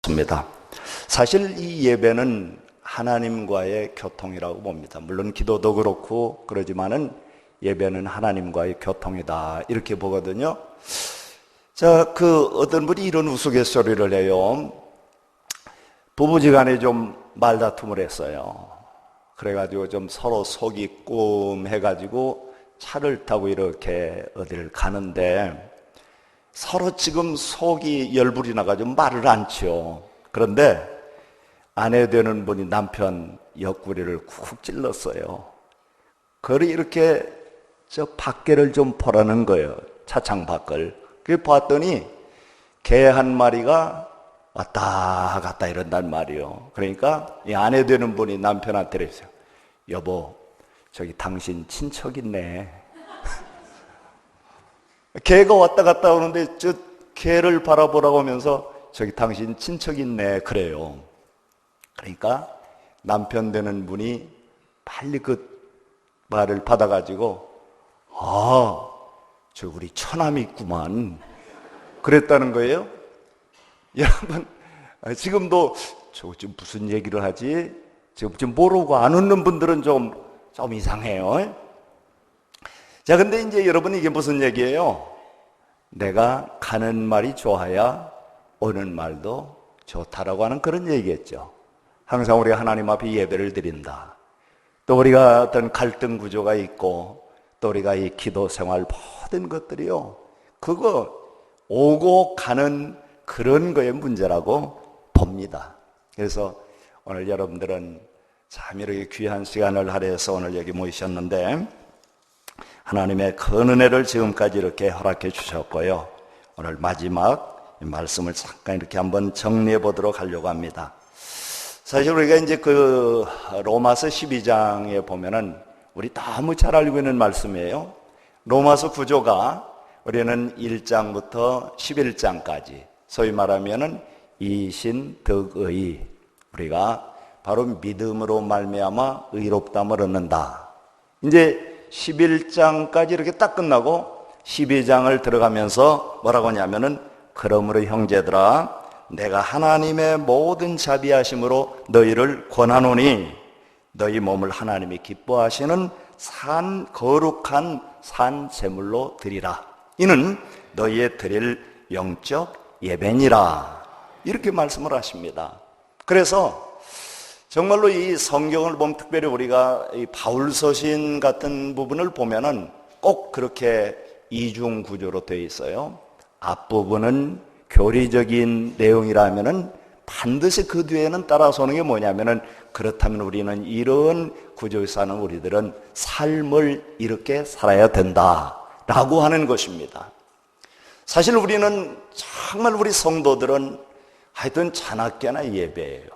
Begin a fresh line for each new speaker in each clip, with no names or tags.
있습니다. 사실 이 예배는 하나님과의 교통이라고 봅니다. 물론 기도도 그렇고 그러지만은 예배는 하나님과의 교통이다 이렇게 보거든요. 자, 어떤 분이 이런 우스갯소리를 해요. 부부지간에 좀 말다툼을 했어요. 그래가지고 좀 서로 속이 쿰해가지고 차를 타고 이렇게 어디를 가는데 서로 지금 속이 열불이 나가지고 말을 안 치요. 그런데 아내 되는 분이 남편 옆구리를 쿡 찔렀어요. 그걸 이렇게 저 밖에를 좀 보라는 거예요. 차창 밖을. 그걸 봤더니 개 한 마리가 왔다 갔다 이런단 말이에요. 그러니까 이 아내 되는 분이 남편한테 그랬어요. 여보, 저기 당신 친척 있네. 개가 왔다 갔다 오는데 저 개를 바라보라고 하면서 저기 당신 친척 있네 그래요. 그러니까 남편 되는 분이 빨리 그 말을 받아가지고 저 우리 처남이 있구만 그랬다는 거예요. 여러분 지금도 저 지금 무슨 얘기를 하지? 지금 모르고 안 웃는 분들은 좀 이상해요. 자, 근데 이제 여러분 이게 무슨 얘기예요? 내가 가는 말이 좋아야 오는 말도 좋다라고 하는 그런 얘기겠죠. 항상 우리가 하나님 앞에 예배를 드린다. 또 우리가 어떤 갈등 구조가 있고 또 우리가 이 기도 생활 모든 것들이요. 그거 오고 가는 그런 거의 문제라고 봅니다. 그래서 오늘 여러분들은 참 이렇게 귀한 시간을 할애해서 오늘 여기 모이셨는데 하나님의 큰 은혜를 지금까지 이렇게 허락해 주셨고요. 오늘 마지막 말씀을 잠깐 이렇게 한번 정리해 보도록 하려고 합니다. 사실 우리가 이제 그 로마서 12장에 보면은 우리 너무 잘 알고 있는 말씀이에요. 로마서 구조가 우리는 1장부터 11장까지 소위 말하면은 이신덕의 우리가 바로 믿음으로 말미암아 의롭다함을 얻는다. 이제 11장까지 이렇게 딱 끝나고 12장을 들어가면서 뭐라고 하냐면은 그러므로 형제들아 내가 하나님의 모든 자비하심으로 너희를 권하노니 너희 몸을 하나님이 기뻐하시는 거룩한 산 제물로 드리라. 이는 너희의 드릴 영적 예배니라. 이렇게 말씀을 하십니다. 그래서 정말로 이 성경을 보면 특별히 우리가 이 바울서신 같은 부분을 보면은 꼭 그렇게 이중 구조로 되어 있어요. 앞부분은 교리적인 내용이라면은 반드시 그 뒤에는 따라서 오는 게 뭐냐면은 그렇다면 우리는 이런 구조에서 사는 우리들은 삶을 이렇게 살아야 된다라고 하는 것입니다. 사실 우리는 정말 우리 성도들은 하여튼 자나깨나 예배예요.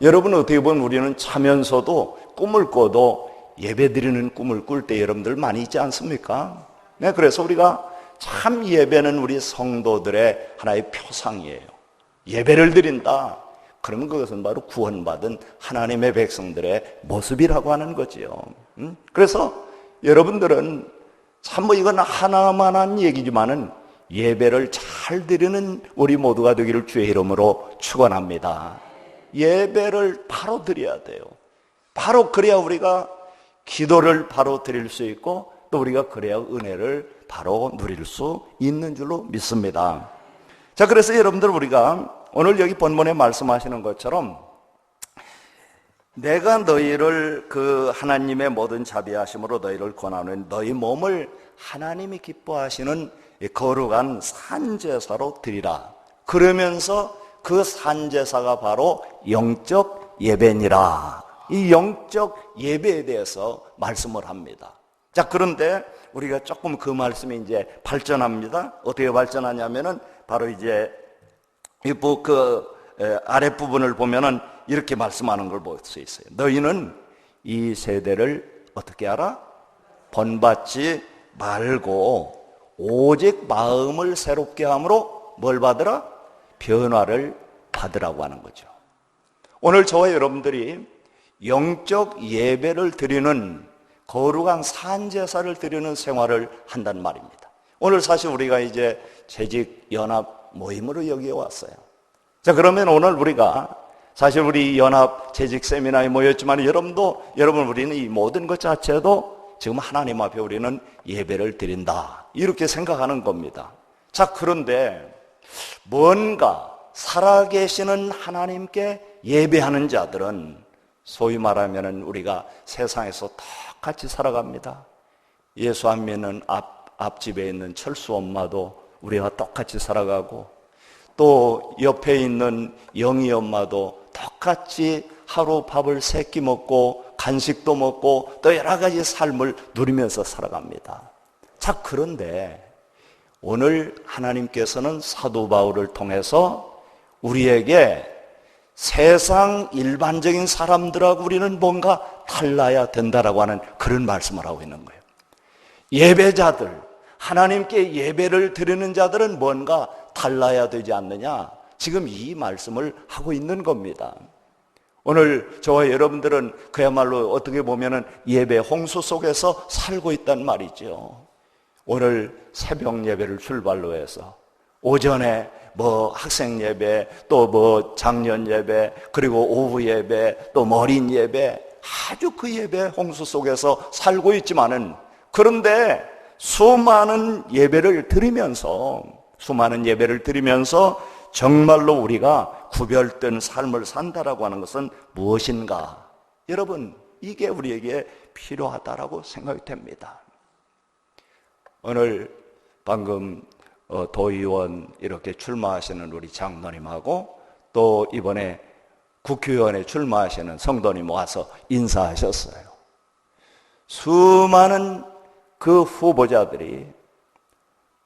여러분 어떻게 보면 우리는 자면서도 꿈을 꿔도 예배드리는 꿈을 꿀 때 여러분들 많이 있지 않습니까? 네, 그래서 우리가 참 예배는 우리 성도들의 하나의 표상이에요. 예배를 드린다. 그러면 그것은 바로 구원받은 하나님의 백성들의 모습이라고 하는 거지요. 그래서 여러분들은 참 이건 하나만한 얘기지만은 예배를 잘 드리는 우리 모두가 되기를 주의 이름으로 축원합니다. 예배를 바로 드려야 돼요. 바로 그래야 우리가 기도를 바로 드릴 수 있고 또 우리가 그래야 은혜를 바로 누릴 수 있는 줄로 믿습니다. 자, 그래서 여러분들 우리가 오늘 여기 본문에 말씀하시는 것처럼 내가 너희를 그 하나님의 모든 자비하심으로 너희를 권하는 너희 몸을 하나님이 기뻐하시는 거룩한 산제사로 드리라. 그러면서 그 산제사가 바로 영적 예배니라. 이 영적 예배에 대해서 말씀을 합니다. 자, 그런데 우리가 조금 그 말씀이 이제 발전합니다. 어떻게 발전하냐면은 바로 이제 아랫부분을 보면은 이렇게 말씀하는 걸 볼 수 있어요. 너희는 이 세대를 어떻게 알아? 본받지 말고 오직 마음을 새롭게 함으로 뭘 받으라? 변화를 받으라고 하는 거죠. 오늘 저와 여러분들이 영적 예배를 드리는 거룩한 산제사를 드리는 생활을 한단 말입니다. 오늘 사실 우리가 이제 재직 연합 모임으로 여기에 왔어요. 자, 그러면 오늘 우리가 사실 우리 연합 재직 세미나에 모였지만 여러분 우리는 이 모든 것 자체도 지금 하나님 앞에 우리는 예배를 드린다, 이렇게 생각하는 겁니다. 자, 그런데 뭔가 살아계시는 하나님께 예배하는 자들은 소위 말하면 우리가 세상에서 똑같이 살아갑니다. 예수 안 믿는 앞집에 있는 철수 엄마도 우리와 똑같이 살아가고, 또 옆에 있는 영희 엄마도 똑같이 하루 밥을 세 끼 먹고 간식도 먹고 또 여러 가지 삶을 누리면서 살아갑니다. 자, 그런데 오늘 하나님께서는 사도 바울을 통해서 우리에게 세상 일반적인 사람들하고 우리는 뭔가 달라야 된다라고 하는 그런 말씀을 하고 있는 거예요. 예배자들, 하나님께 예배를 드리는 자들은 뭔가 달라야 되지 않느냐, 지금 이 말씀을 하고 있는 겁니다. 오늘 저와 여러분들은 그야말로 어떻게 보면은 예배 홍수 속에서 살고 있단 말이죠. 오늘 새벽 예배를 출발로 해서 오전에 학생 예배, 또 장년 예배, 그리고 오후 예배, 또 어린 예배, 아주 그 예배 홍수 속에서 살고 있지만은, 그런데 수많은 예배를 드리면서 정말로 우리가 구별된 삶을 산다라고 하는 것은 무엇인가? 여러분, 이게 우리에게 필요하다라고 생각이 됩니다. 오늘 방금 도의원 이렇게 출마하시는 우리 장로님하고 또 이번에 국회의원에 출마하시는 성도님 와서 인사하셨어요. 수많은 그 후보자들이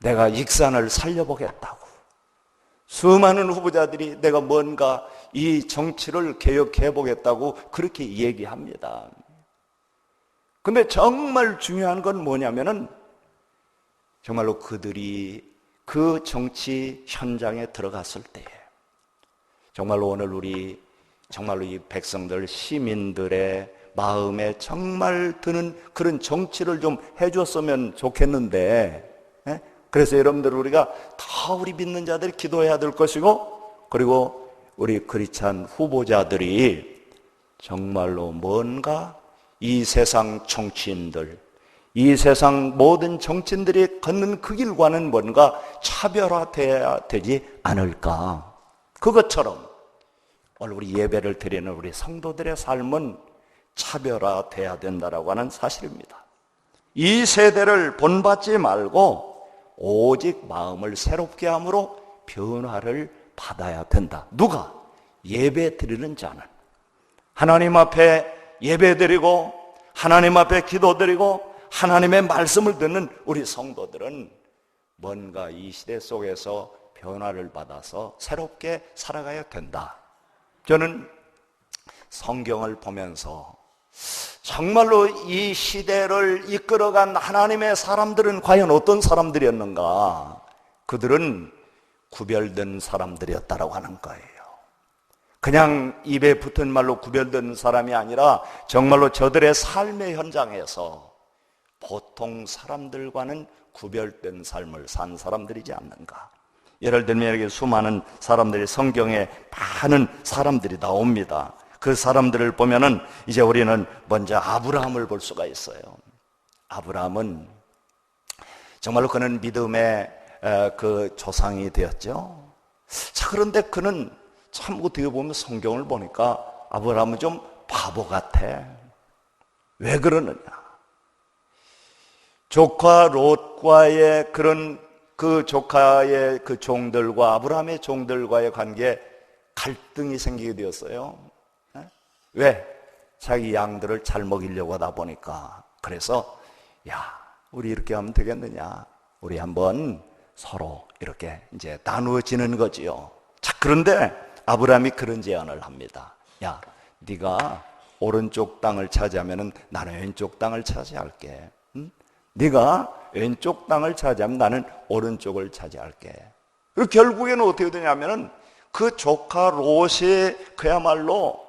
내가 익산을 살려보겠다고, 수많은 후보자들이 내가 뭔가 이 정치를 개혁해보겠다고 그렇게 얘기합니다. 근데 정말 중요한 건 뭐냐면은 정말로 그들이 그 정치 현장에 들어갔을 때에 정말로 오늘 우리 정말로 이 백성들, 시민들의 마음에 정말 드는 그런 정치를 좀 해줬으면 좋겠는데, 그래서 여러분들 우리가 다 우리 믿는 자들이 기도해야 될 것이고, 그리고 우리 크리스찬 후보자들이 정말로 뭔가 이 세상 정치인들, 이 세상 모든 정치인들이 걷는 그 길과는 뭔가 차별화돼야 되지 않을까. 그것처럼 오늘 우리 예배를 드리는 우리 성도들의 삶은 차별화돼야 된다라고 하는 사실입니다. 이 세대를 본받지 말고 오직 마음을 새롭게 함으로 변화를 받아야 된다. 누가? 예배 드리는 자는. 하나님 앞에 예배 드리고 하나님 앞에 기도 드리고 하나님의 말씀을 듣는 우리 성도들은 뭔가 이 시대 속에서 변화를 받아서 새롭게 살아가야 된다. 저는 성경을 보면서 정말로 이 시대를 이끌어간 하나님의 사람들은 과연 어떤 사람들이었는가? 그들은 구별된 사람들이었다라고 하는 거예요. 그냥 입에 붙은 말로 구별된 사람이 아니라 정말로 저들의 삶의 현장에서 보통 사람들과는 구별된 삶을 산 사람들이지 않는가. 예를 들면 이렇게 수많은 사람들이 성경에 많은 사람들이 나옵니다. 그 사람들을 보면은 이제 우리는 먼저 아브라함을 볼 수가 있어요. 아브라함은 정말로 그는 믿음의 그 조상이 되었죠. 자, 그런데 그는 참 어떻게 보면 성경을 보니까 아브라함은 좀 바보 같아. 왜 그러느냐? 조카 롯과의 그 조카의 그 종들과 아브라함의 종들과의 관계에 갈등이 생기게 되었어요. 왜? 자기 양들을 잘 먹이려고 하다 보니까. 그래서 우리 이렇게 하면 되겠느냐? 우리 한번 서로 이렇게 이제 나누어지는 거지요. 자, 그런데 아브라함이 그런 제안을 합니다. 네가 오른쪽 땅을 차지하면은 나는 왼쪽 땅을 차지할게. 응? 네가 왼쪽 땅을 차지하면 나는 오른쪽을 차지할게. 그리고 결국에는 어떻게 되냐면은 그 조카 롯이 그야말로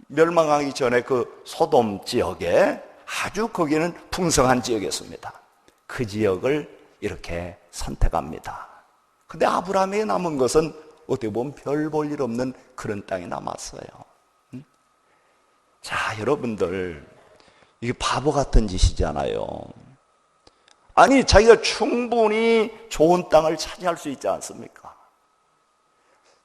멸망하기 전에 그 소돔 지역에 아주 거기는 풍성한 지역이었습니다. 그 지역을 이렇게 선택합니다. 근데 아브라함에게 남은 것은 어떻게 보면 별 볼 일 없는 그런 땅이 남았어요. 자, 여러분들, 이게 바보 같은 짓이잖아요. 아니, 자기가 충분히 좋은 땅을 차지할 수 있지 않습니까?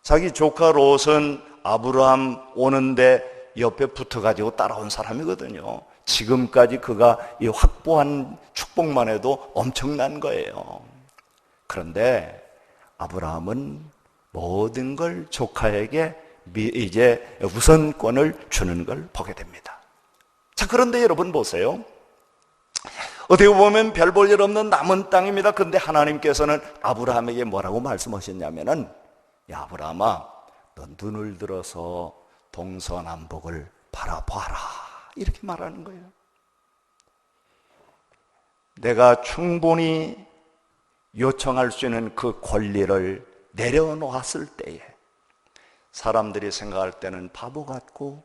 자기 조카 롯은 아브라함 오는데 옆에 붙어가지고 따라온 사람이거든요. 지금까지 그가 이 확보한 축복만 해도 엄청난 거예요. 그런데 아브라함은 모든 걸 조카에게 이제 우선권을 주는 걸 보게 됩니다. 자, 그런데 여러분 보세요. 어떻게 보면 별 볼 일 없는 남은 땅입니다. 그런데 하나님께서는 아브라함에게 뭐라고 말씀하셨냐면은, 야, 아브라함아, 너 눈을 들어서 동서남북을 바라봐라, 이렇게 말하는 거예요. 내가 충분히 요청할 수 있는 그 권리를 내려놓았을 때에 사람들이 생각할 때는 바보 같고,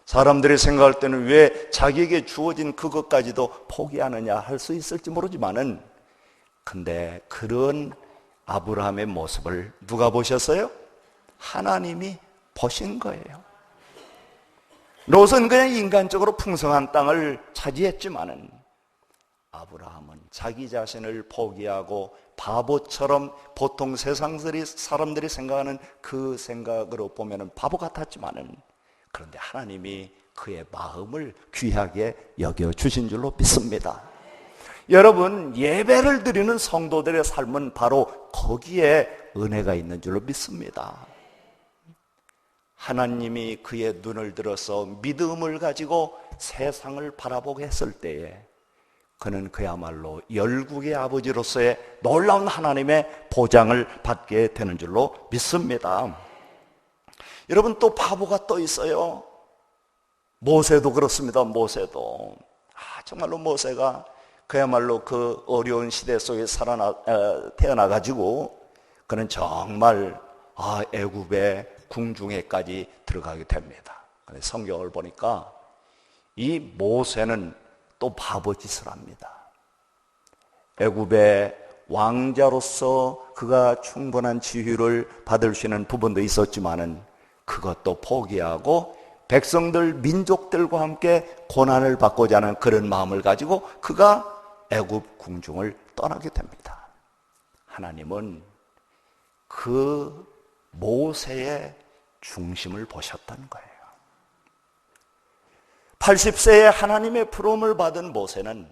사람들이 생각할 때는 왜 자기에게 주어진 그것까지도 포기하느냐 할 수 있을지 모르지만은, 근데 그런 아브라함의 모습을 누가 보셨어요? 하나님이 보신 거예요. 롯은 그냥 인간적으로 풍성한 땅을 차지했지만은 아브라함은 자기 자신을 포기하고 바보처럼 보통 사람들이 생각하는 그 생각으로 보면은 바보 같았지만은, 그런데 하나님이 그의 마음을 귀하게 여겨주신 줄로 믿습니다. 여러분, 예배를 드리는 성도들의 삶은 바로 거기에 은혜가 있는 줄로 믿습니다. 하나님이 그의 눈을 들어서 믿음을 가지고 세상을 바라보게 했을 때에 그는 그야말로 열국의 아버지로서의 놀라운 하나님의 보장을 받게 되는 줄로 믿습니다. 여러분, 또 바보가 또 있어요. 모세도 그렇습니다. 모세도 정말로 모세가 그야말로 그 어려운 시대 속에 태어나가지고 그는 정말 애굽의 궁중에까지 들어가게 됩니다. 근데 성경을 보니까 이 모세는 또 바보짓을 합니다. 애굽의 왕자로서 그가 충분한 지휘를 받을 수 있는 부분도 있었지만은 그것도 포기하고 백성들, 민족들과 함께 고난을 받고자 하는 그런 마음을 가지고 그가 애굽 궁중을 떠나게 됩니다. 하나님은 그 모세의 중심을 보셨던 거예요. 80세에 하나님의 부름을 받은 모세는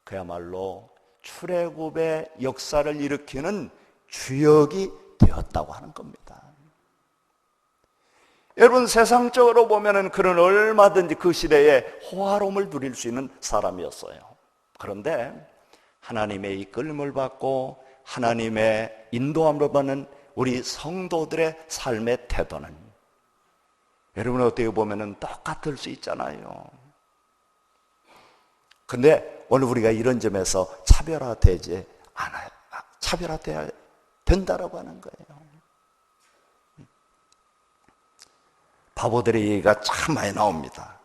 그야말로 출애굽의 역사를 일으키는 주역이 되었다고 하는 겁니다. 여러분, 세상적으로 보면은 그는 얼마든지 그 시대에 호화로움을 누릴 수 있는 사람이었어요. 그런데 하나님의 이끌림을 받고 하나님의 인도함을 받는 우리 성도들의 삶의 태도는 여러분 어떻게 보면은 똑같을 수 있잖아요. 근데 오늘 우리가 이런 점에서 차별화되지 않아요. 차별화돼야 된다라고 하는 거예요. 바보들의 얘기가 참 많이 나옵니다.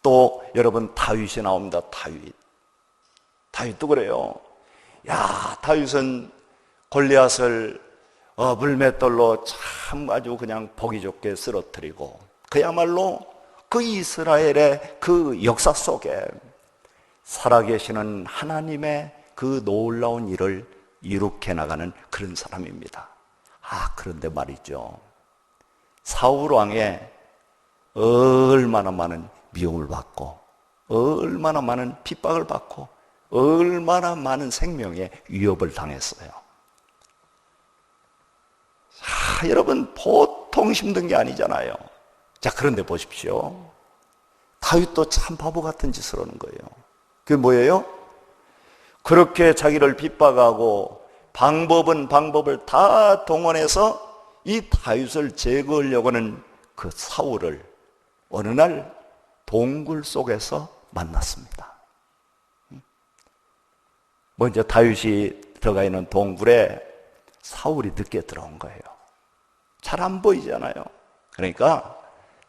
또 여러분, 다윗이 나옵니다. 다윗도 그래요. 야, 다윗은 골리앗을 물맷돌로 참 아주 그냥 보기 좋게 쓰러뜨리고 그야말로 그 이스라엘의 그 역사 속에 살아계시는 하나님의 그 놀라운 일을 이룩해 나가는 그런 사람입니다. 그런데 말이죠, 사울 왕의 얼마나 많은 미움을 받고 얼마나 많은 핍박을 받고 얼마나 많은 생명의 위협을 당했어요. 여러분, 보통 힘든 게 아니잖아요. 자, 그런데 보십시오. 다윗도 참 바보 같은 짓을 하는 거예요. 그게 뭐예요? 그렇게 자기를 핍박하고 방법을 다 동원해서 이 다윗을 제거하려고 하는 그 사울을 어느 날 동굴 속에서 만났습니다. 먼저 다윗이 들어가 있는 동굴에 사울이 늦게 들어온 거예요. 잘 안 보이잖아요. 그러니까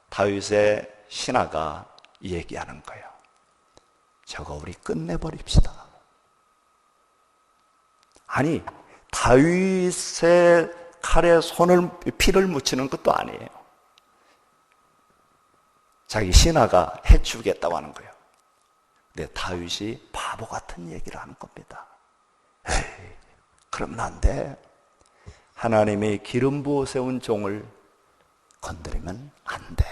다윗의 신하가 얘기하는 거예요. 저거 우리 끝내버립시다. 아니, 다윗의 칼에 피를 묻히는 것도 아니에요. 자기 신하가 해치우겠다고 하는 거예요. 근데 다윗이 바보 같은 얘기를 하는 겁니다. 에이, 그러면 안 돼. 하나님이 기름 부어 세운 종을 건드리면 안 돼.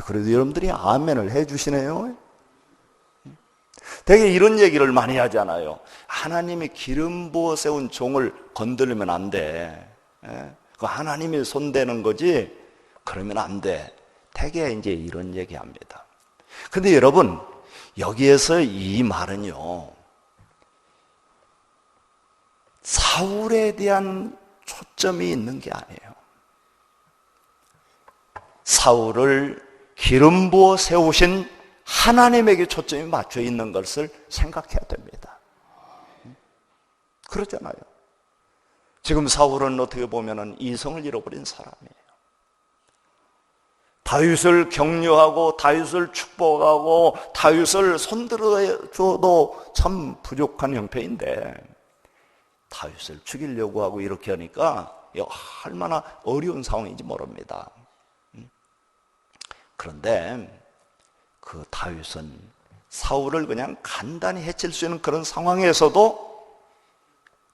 그래도 여러분들이 아멘을 해주시네요. 되게 이런 얘기를 많이 하잖아요. 하나님이 기름 부어 세운 종을 건드리면 안 돼. 그 하나님이 손대는 거지. 그러면 안 돼. 되게 이제 이런 얘기 합니다. 근데 여러분, 여기에서 이 말은요, 사울에 대한 초점이 있는 게 아니에요. 사울을 기름 부어 세우신 하나님에게 초점이 맞춰 있는 것을 생각해야 됩니다. 그렇잖아요. 지금 사울은 어떻게 보면 이성을 잃어버린 사람이에요. 다윗을 격려하고 다윗을 축복하고 다윗을 손들어줘도 참 부족한 형편인데 다윗을 죽이려고 하고 이렇게 하니까 얼마나 어려운 상황인지 모릅니다. 그런데 그 다윗은 사울을 그냥 간단히 해칠 수 있는 그런 상황에서도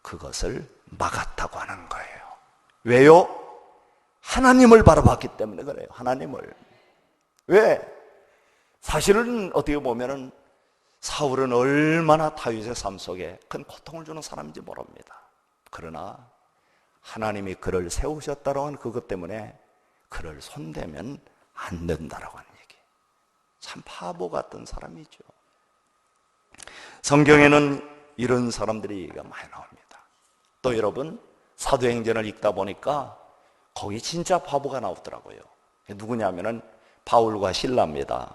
그것을 막았다고 하는 거예요. 왜요? 하나님을 바라봤기 때문에 그래요. 하나님을. 왜? 사실은 어떻게 보면은 사울은 얼마나 다윗의 삶 속에 큰 고통을 주는 사람인지 모릅니다. 그러나 하나님이 그를 세우셨다고 하는 그것 때문에 그를 손대면 안 된다라고 하는 얘기. 참 바보 같은 사람이죠. 성경에는 이런 사람들이 얘기가 많이 나옵니다. 또 여러분, 사도행전을 읽다 보니까 거기 진짜 바보가 나오더라고요. 누구냐면은 바울과 실라입니다.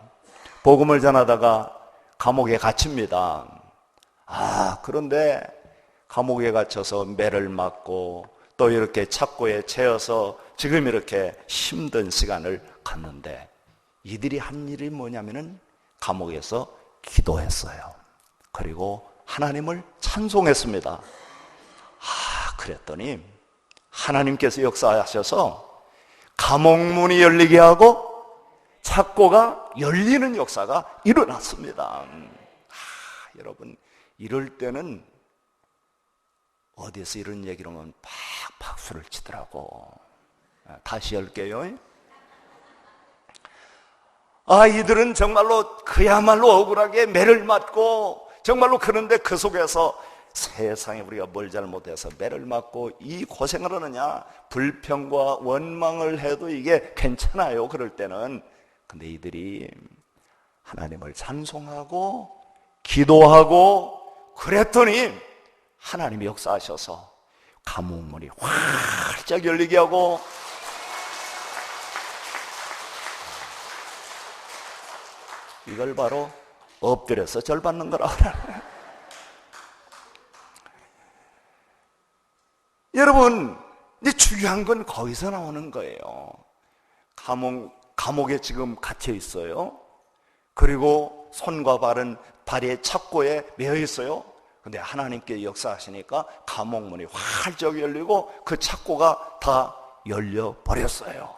복음을 전하다가 감옥에 갇힙니다. 그런데 감옥에 갇혀서 매를 맞고 또 이렇게 착고에 채여서 지금 이렇게 힘든 시간을 갖는데 이들이 한 일이 뭐냐면은 감옥에서 기도했어요. 그리고 하나님을 찬송했습니다. 그랬더니 하나님께서 역사하셔서 감옥문이 열리게 하고 착고가 열리는 역사가 일어났습니다. 여러분, 이럴 때는 어디서 이런 얘기를 하면 팍 박수를 치더라고. 다시 할게요. 이들은 정말로 그야말로 억울하게 매를 맞고 정말로 그런데 그 속에서 세상에 우리가 뭘 잘못해서 매를 맞고 이 고생을 하느냐, 불평과 원망을 해도 이게 괜찮아요. 그럴 때는. 근데 이들이 하나님을 찬송하고 기도하고 그랬더니 하나님이 역사하셔서 감옥문이 활짝 열리게 하고 이걸 바로 엎드려서 절 받는 거라고. 여러분, 이제 중요한 건 거기서 나오는 거예요. 감옥에 지금 갇혀 있어요. 그리고 손과 발은 발의 착고에 매여 있어요. 근데 하나님께 역사하시니까 감옥문이 활짝 열리고 그 착고가 다 열려 버렸어요.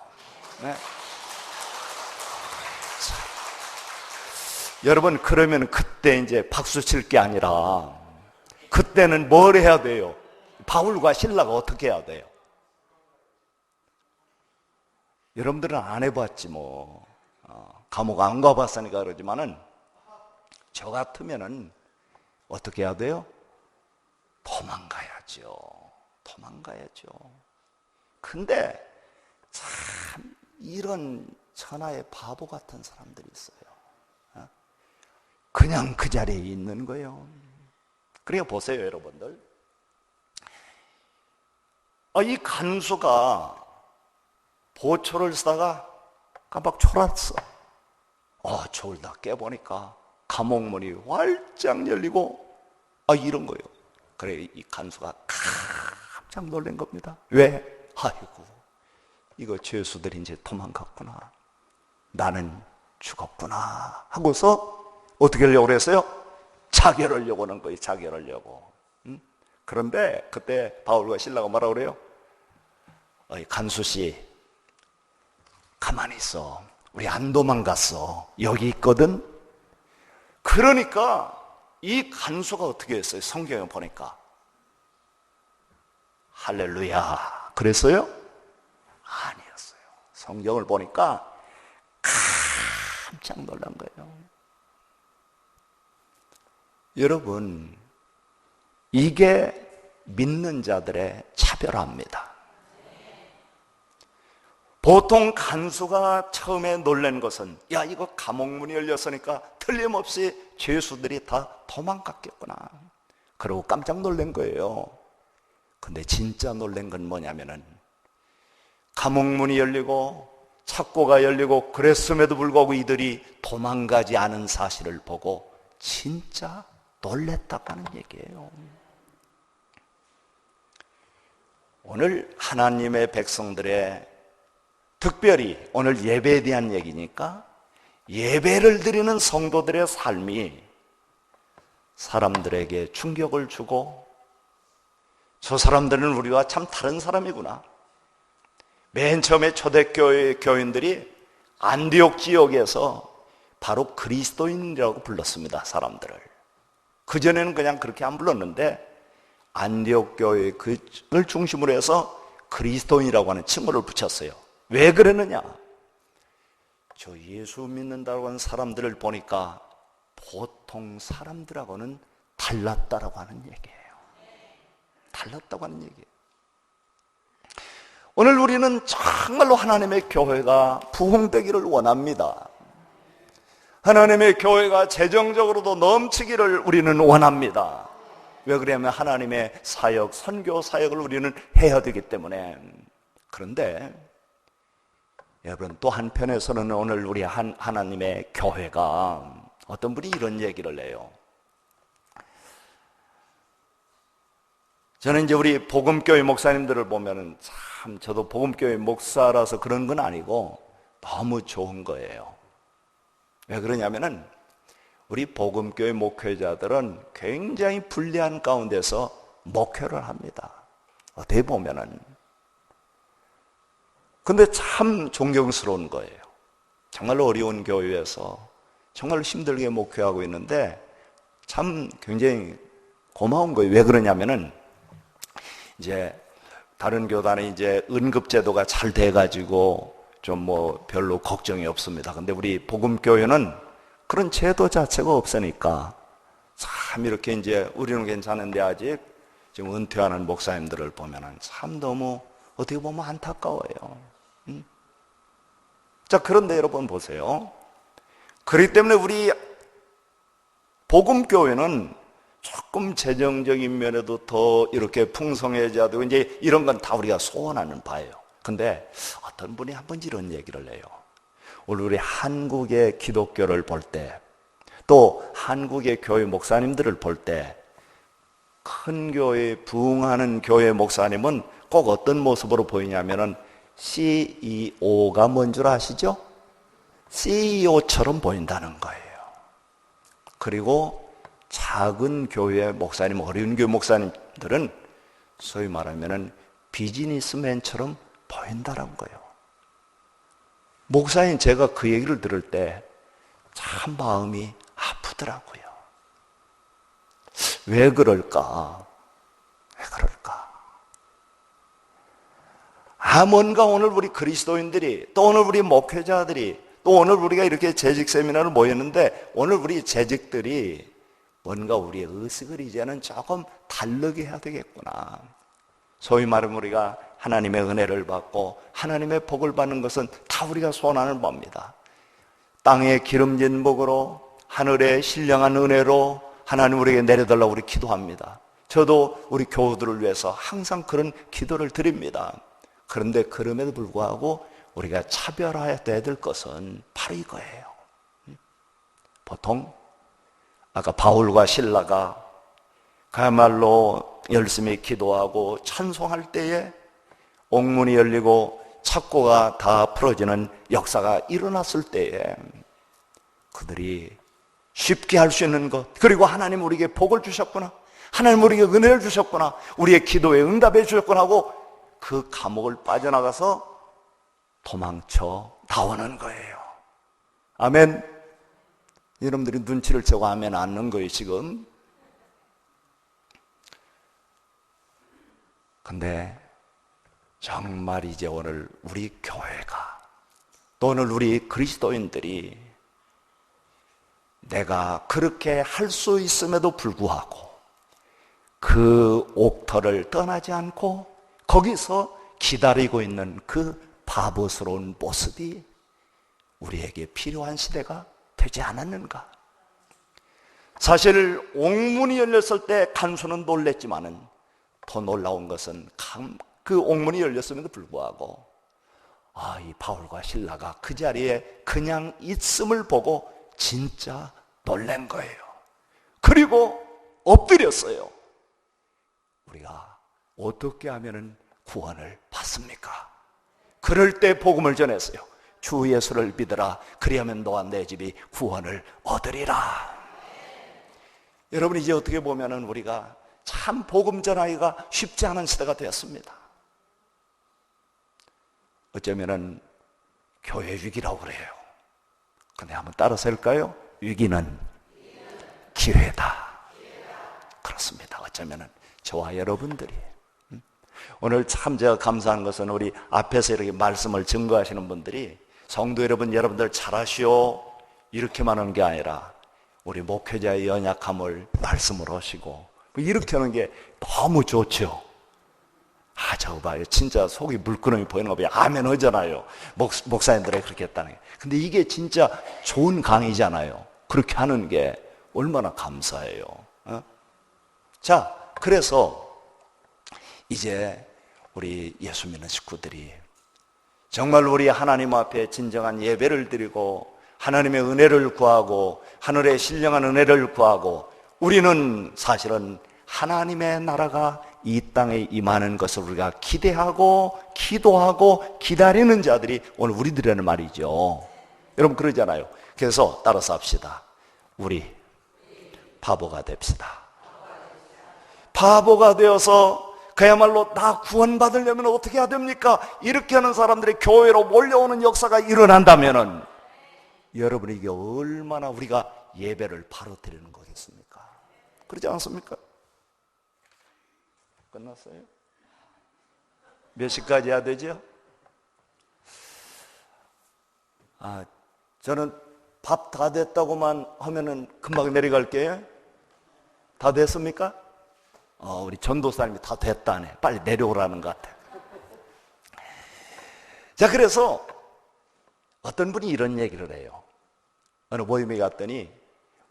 네. 여러분, 그러면 그때 이제 박수 칠 게 아니라 그때는 뭘 해야 돼요? 바울과 신라가 어떻게 해야 돼요? 여러분들은 안 해봤지 뭐. 감옥 안 가봤으니까 그러지만은 저 같으면은 어떻게 해야 돼요? 도망가야죠. 도망가야죠. 근데 참 이런 천하의 바보 같은 사람들이 있어요. 그냥 그 자리에 있는 거예요. 그래요, 보세요, 여러분들. 이 간수가 보초를 쓰다가 깜빡 졸았어. 졸다 깨보니까 감옥문이 활짝 열리고 이런 거예요. 그래, 이 간수가 깜짝 놀란 겁니다. 왜? 아이고, 이거 죄수들이 이제 도망갔구나. 나는 죽었구나 하고서 어떻게 하려고 그랬어요? 자결하려고 하는 거예요. 자결하려고. 그런데 그때 바울과 실라가 뭐라고 그래요? 어이 간수씨, 가만히 있어. 우리 안 도망갔어. 여기 있거든. 그러니까 이 간수가 어떻게 했어요? 성경에 보니까 할렐루야 그랬어요? 아니었어요. 성경을 보니까 깜짝 놀란 거예요. 여러분, 이게 믿는 자들의 차별화입니다. 보통 간수가 처음에 놀란 것은 야, 이거 감옥문이 열렸으니까 틀림없이 죄수들이 다 도망갔겠구나. 그러고 깜짝 놀란 거예요. 근데 진짜 놀란 건 뭐냐면은 감옥문이 열리고 창고가 열리고 그랬음에도 불구하고 이들이 도망가지 않은 사실을 보고 진짜 놀랬다고 하는 얘기예요. 오늘 하나님의 백성들의 특별히 오늘 예배에 대한 얘기니까 예배를 드리는 성도들의 삶이 사람들에게 충격을 주고 저 사람들은 우리와 참 다른 사람이구나. 맨 처음에 초대교회 교인들이 안디옥 지역에서 바로 그리스도인이라고 불렀습니다. 사람들을. 그전에는 그냥 그렇게 안 불렀는데 안디옥 교회를 중심으로 해서 그리스도인이라고 하는 칭호를 붙였어요. 왜 그러느냐? 저 예수 믿는다고 하는 사람들을 보니까 보통 사람들하고는 달랐다라고 하는 얘기예요. 달랐다고 하는 얘기예요. 오늘 우리는 정말로 하나님의 교회가 부흥되기를 원합니다. 하나님의 교회가 재정적으로도 넘치기를 우리는 원합니다. 왜 그러냐면 하나님의 사역, 선교 사역을 우리는 해야 되기 때문에. 그런데 여러분, 또 한편에서는 오늘 우리 하나님의 교회가 어떤 분이 이런 얘기를 해요. 저는 이제 우리 복음교회 목사님들을 보면은 참 저도 복음교회 목사라서 그런 건 아니고 너무 좋은 거예요. 왜 그러냐면은 우리 복음교회 목회자들은 굉장히 불리한 가운데서 목회를 합니다. 어떻게 보면은. 근데 참 존경스러운 거예요. 정말로 어려운 교회에서 정말로 힘들게 목회하고 있는데 참 굉장히 고마운 거예요. 왜 그러냐면은 이제 다른 교단은 이제 응급제도가 잘 돼가지고 좀 뭐 별로 걱정이 없습니다. 근데 우리 복음교회는 그런 제도 자체가 없으니까 참 이렇게 이제 우리는 괜찮은데 아직 지금 은퇴하는 목사님들을 보면은 참 너무 어떻게 보면 안타까워요. 자, 그런데 여러분 보세요. 그렇기 때문에 우리 복음교회는 조금 재정적인 면에도 더 이렇게 풍성해져야 되고 이제 이런 건 다 우리가 소원하는 바예요. 근데 어떤 분이 한 번 이런 얘기를 해요. 오늘 우리 한국의 기독교를 볼 때, 또 한국의 교회 목사님들을 볼 때, 큰 교회에 부흥하는 교회 목사님은 꼭 어떤 모습으로 보이냐면은 CEO가 뭔 줄 아시죠? CEO처럼 보인다는 거예요. 그리고 작은 교회 목사님, 어려운 교회 목사님들은 소위 말하면은 비즈니스맨처럼 보인다는 거예요. 목사님, 제가 그 얘기를 들을 때 참 마음이 아프더라고요. 왜 그럴까? 왜 그럴까? 뭔가 오늘 우리 그리스도인들이, 또 오늘 우리 목회자들이, 또 오늘 우리가 이렇게 재직 세미나를 모였는데 오늘 우리 재직들이 뭔가 우리의 의식을 이제는 조금 다르게 해야 되겠구나. 소위 말하면 우리가 하나님의 은혜를 받고 하나님의 복을 받는 것은 다 우리가 소원하는 겁니다. 땅에 기름진 복으로 하늘에 신령한 은혜로 하나님 우리에게 내려달라고 우리 기도합니다. 저도 우리 교우들을 위해서 항상 그런 기도를 드립니다. 그런데 그럼에도 불구하고 우리가 차별화해야 될 것은 바로 이거예요. 보통 아까 바울과 실라가 그야말로 열심히 기도하고 찬송할 때에 옥문이 열리고 창고가 다 풀어지는 역사가 일어났을 때에 그들이 쉽게 할 수 있는 것, 그리고 하나님 우리에게 복을 주셨구나, 하나님 우리에게 은혜를 주셨구나, 우리의 기도에 응답해 주셨구나 하고 그 감옥을 빠져나가서 도망쳐 나오는 거예요. 아멘. 여러분들이 눈치를 채고 아멘 안 하는 거예요 지금. 근데 정말 이제 오늘 우리 교회가, 또 오늘 우리 그리스도인들이 내가 그렇게 할 수 있음에도 불구하고 그 옥터를 떠나지 않고 거기서 기다리고 있는 그 바보스러운 모습이 우리에게 필요한 시대가 되지 않았는가? 사실 옥문이 열렸을 때 간수는 놀랬지만은 더 놀라운 것은 그 옥문이 열렸음에도 불구하고 이 바울과 실라가 그 자리에 그냥 있음을 보고 진짜 놀란 거예요. 그리고 엎드렸어요. 우리가 어떻게 하면 구원을 받습니까? 그럴 때 복음을 전했어요. 주 예수를 믿으라, 그리하면 너와 내 집이 구원을 얻으리라. 여러분, 이제 어떻게 보면은 우리가 참 복음 전하기가 쉽지 않은 시대가 되었습니다. 어쩌면은 교회 위기라고 그래요. 근데 한번 따라서 할까요? 위기는 기회다. 그렇습니다. 어쩌면은 저와 여러분들이 오늘 참 제가 감사한 것은 우리 앞에서 이렇게 말씀을 증거하시는 분들이 성도 여러분들 잘하시오 이렇게만 하는 게 아니라 우리 목회자의 연약함을 말씀으로 하시고 이렇게 하는 게 너무 좋죠. 저거 봐요, 진짜 속이 물끄러미 보이는 거 봐요. 아멘 하잖아요, 목사님들이 그렇게 했다는 게. 근데 이게 진짜 좋은 강의잖아요. 그렇게 하는 게 얼마나 감사해요. 자, 그래서 이제 우리 예수 믿는 식구들이 정말 우리 하나님 앞에 진정한 예배를 드리고 하나님의 은혜를 구하고 하늘의 신령한 은혜를 구하고, 우리는 사실은 하나님의 나라가 이 땅에 임하는 것을 우리가 기대하고 기도하고 기다리는 자들이 오늘 우리들이라는 말이죠. 여러분 그러잖아요. 그래서 따라서 합시다. 우리 바보가 됩시다. 바보가 되어서 그야말로 나 구원받으려면 어떻게 해야 됩니까? 이렇게 하는 사람들이 교회로 몰려오는 역사가 일어난다면은 여러분, 이게 얼마나 우리가 예배를 바로 드리는 거겠습니까? 그러지 않습니까? 끝났어요? 몇 시까지 해야 되죠? 저는 밥 다 됐다고만 하면은 금방 내려갈게요. 다 됐습니까? 우리 전도사님이 다 됐다네. 빨리 내려오라는 것 같아요. 자, 그래서 어떤 분이 이런 얘기를 해요. 어느 모임에 갔더니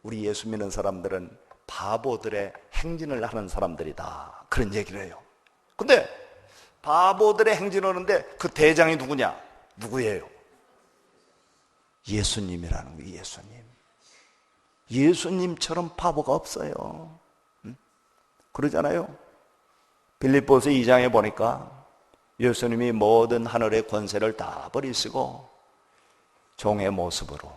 우리 예수 믿는 사람들은 바보들의 행진을 하는 사람들이다, 그런 얘기를 해요. 근데 바보들의 행진을 하는데 그 대장이 누구냐? 누구예요? 예수님이라는 거예요. 예수님. 예수님처럼 바보가 없어요. 그러잖아요. 빌립보서 2장에 보니까 예수님이 모든 하늘의 권세를 다 버리시고 종의 모습으로,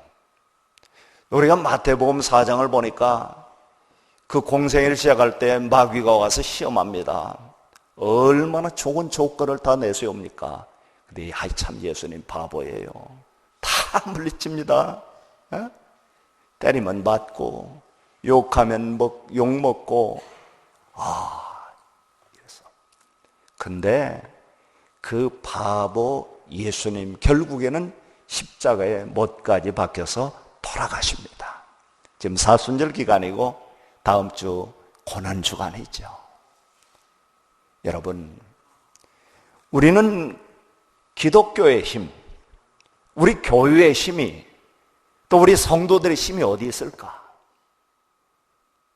우리가 마태복음 4장을 보니까 그 공생애를 시작할 때 마귀가 와서 시험합니다. 얼마나 좋은 조건을 다 내세웁니까? 근데 참 예수님 바보예요. 다 물리칩니다. 때리면 맞고 욕하면 욕 먹고. 그래서 근데 그 바보 예수님 결국에는 십자가에 못까지 박혀서 돌아가십니다. 지금 사순절 기간이고 다음 주 고난 주간이죠. 여러분, 우리는 기독교의 힘, 우리 교회의 힘이, 또 우리 성도들의 힘이 어디 있을까?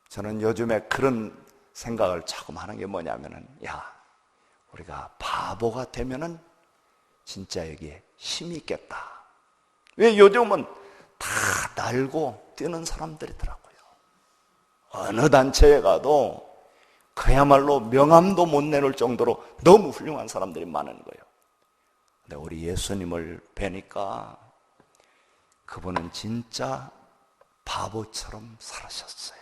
저는 요즘에 그런 생각을 자꾸 하는 게 뭐냐면은, 우리가 바보가 되면은 진짜 여기에 힘이 있겠다. 왜 요즘은 다 날고 뛰는 사람들이더라고요. 어느 단체에 가도 그야말로 명함도 못 내놓을 정도로 너무 훌륭한 사람들이 많은 거예요. 근데 우리 예수님을 뵈니까 그분은 진짜 바보처럼 살으셨어요.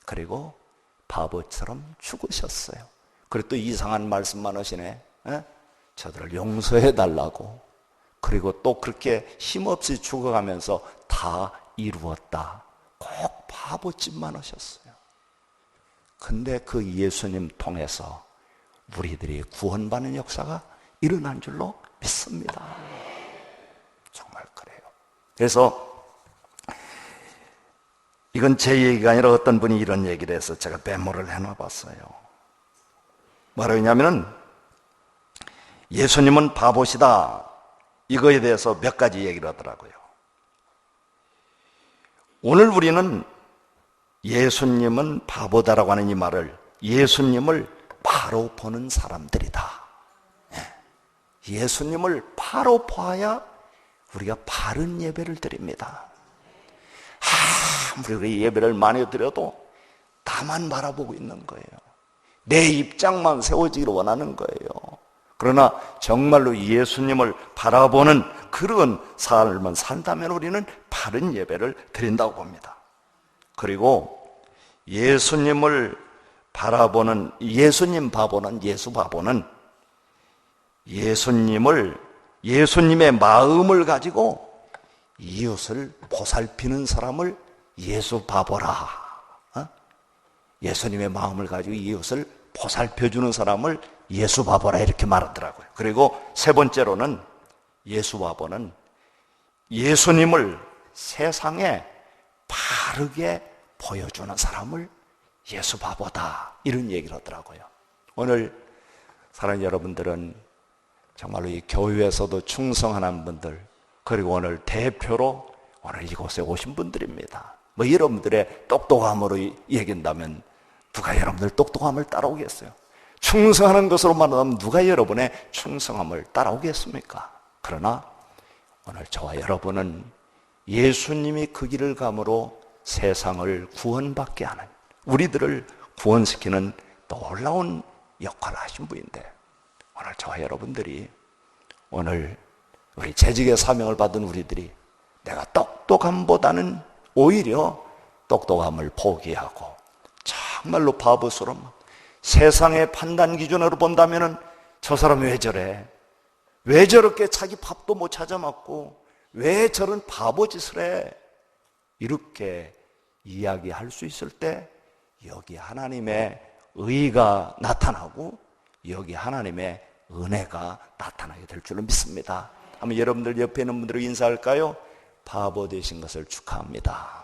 그리고 바보처럼 죽으셨어요. 그리고 또 이상한 말씀만 하시네. 저들을 용서해 달라고. 그리고 또 그렇게 힘없이 죽어가면서 다 이루었다. 꼭 바보짓만 하셨어요. 근데 그 예수님 통해서 우리들이 구원받는 역사가 일어난 줄로 믿습니다. 정말 그래요. 그래서 이건 제 얘기가 아니라 어떤 분이 이런 얘기를 해서 제가 메모를 해놔봤어요. 뭐라고 했냐면은 예수님은 바보시다. 이거에 대해서 몇 가지 얘기를 하더라고요. 오늘 우리는 예수님은 바보다라고 하는 이 말을 예수님을 바로 보는 사람들이다. 예수님을 바로 봐야 우리가 바른 예배를 드립니다. 아무리 예배를 많이 드려도 나만 바라보고 있는 거예요. 내 입장만 세워지기를 원하는 거예요. 그러나 정말로 예수님을 바라보는 그런 삶을 산다면 우리는 바른 예배를 드린다고 봅니다. 그리고 예수님을 바라보는 예수님 바보는 예수 바보는 예수님의 마음을 가지고 이웃을 보살피는 사람을 예수 바보라. 예수님의 마음을 가지고 이웃을 보살펴주는 사람을 예수 바보라 이렇게 말하더라고요. 그리고 세 번째로는 예수 바보는 예수님을 세상에 바르게 보여주는 사람을 예수 바보다 이런 얘기를 하더라고요. 오늘 사랑하는 여러분들은 정말로 이 교회에서도 충성하는 분들, 그리고 오늘 대표로 오늘 이곳에 오신 분들입니다. 뭐 여러분들의 똑똑함으로 얘기한다면 누가 여러분들 똑똑함을 따라오겠어요? 충성하는 것으로 말하면 누가 여러분의 충성함을 따라오겠습니까? 그러나 오늘 저와 여러분은 예수님이 그 길을 감으로 세상을 구원받게 하는, 우리들을 구원시키는 놀라운 역할을 하신 분인데, 오늘 저와 여러분들이, 오늘 우리 재직의 사명을 받은 우리들이 내가 똑똑함보다는 오히려 똑똑함을 포기하고 정말로 바보스러움, 세상의 판단 기준으로 본다면은 저 사람 왜 저래? 왜 저렇게 자기 밥도 못 찾아 먹고 왜 저런 바보짓을 해? 이렇게 이야기할 수 있을 때 여기 하나님의 의가 나타나고 여기 하나님의 은혜가 나타나게 될 줄로 믿습니다. 한번 여러분들 옆에 있는 분들에게 인사할까요? 바보 되신 것을 축하합니다.